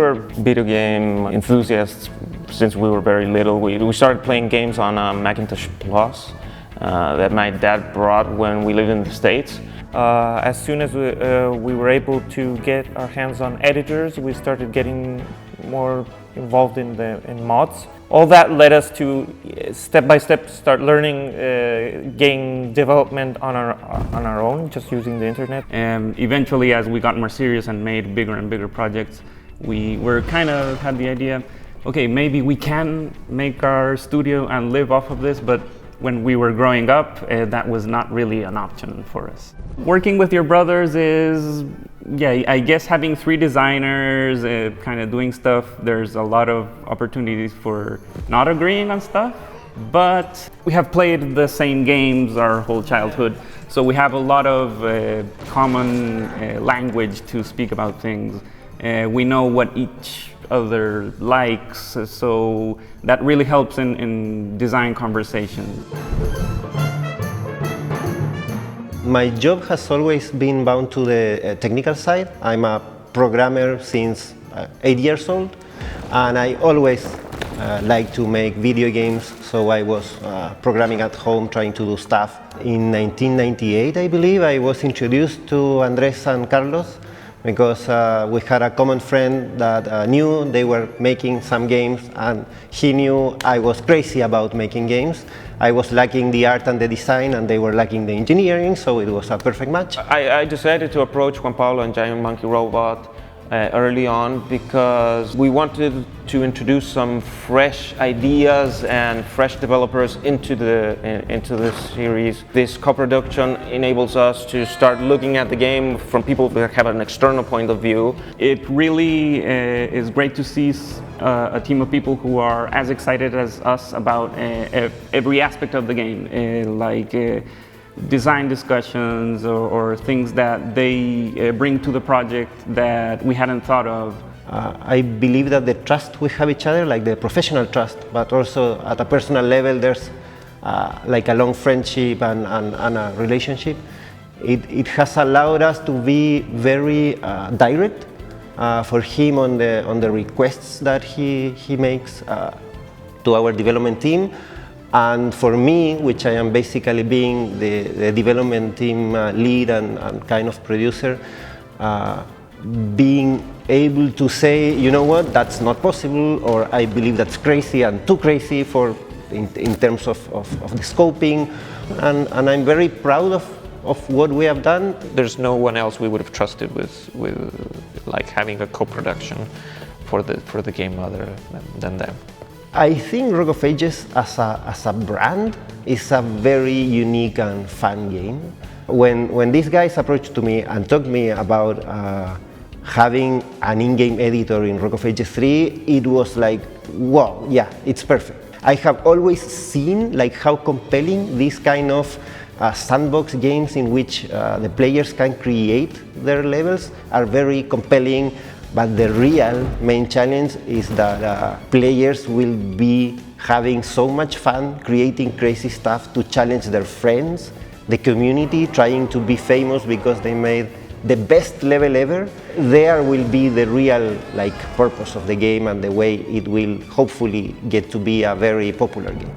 were video game enthusiasts since we were very little. We started playing games on Macintosh Plus that my dad brought when we lived in the States. As soon as we were able to get our hands on editors, we started getting more involved in mods. All that led us to step by step start learning game development on our own, just using the internet. And eventually, as we got more serious and made bigger and bigger projects, we were kind of had the idea, okay, maybe we can make our studio and live off of this, but when we were growing up, that was not really an option for us. Working with your brothers is, yeah, I guess having 3 designers, kind of doing stuff, there's a lot of opportunities for not agreeing on stuff, but we have played the same games our whole childhood, so we have a lot of common language to speak about things. We know what each other likes, so that really helps in design conversations. My job has always been bound to the technical side. I'm a programmer since 8 years old, and I always like to make video games, so I was programming at home, trying to do stuff. In 1998, I believe, I was introduced to Andres and Carlos because we had a common friend that knew they were making some games, and he knew I was crazy about making games. I was lacking the art and the design, and they were lacking the engineering, so it was a perfect match. I decided to approach Juan Pablo and Giant Monkey Robot early on because we wanted to introduce some fresh ideas and fresh developers into this series. This co-production enables us to start looking at the game from people that have an external point of view. It really is great to see a team of people who are as excited as us about every aspect of the game, design discussions or things that they bring to the project that we hadn't thought of. I believe that the trust we have each other, like the professional trust, but also at a personal level, there's like a long friendship and a relationship. It has allowed us to be very direct for him on the requests that he makes to our development team. And for me, which I am basically being the development team lead and kind of producer, being able to say, you know what, that's not possible, or I believe that's crazy and too crazy in terms of the scoping, and I'm very proud of what we have done. There's no one else we would have trusted with like having a co-production for the game other than them. I think Rock of Ages as a brand is a very unique and fun game. When these guys approached to me and talked to me about having an in-game editor in Rock of Ages 3, it was like, wow, yeah, it's perfect. I have always seen like how compelling these kind of sandbox games in which the players can create their levels are very compelling. But the real main challenge is that players will be having so much fun creating crazy stuff to challenge their friends, the community, trying to be famous because they made the best level ever. There will be the real purpose of the game and the way it will hopefully get to be a very popular game.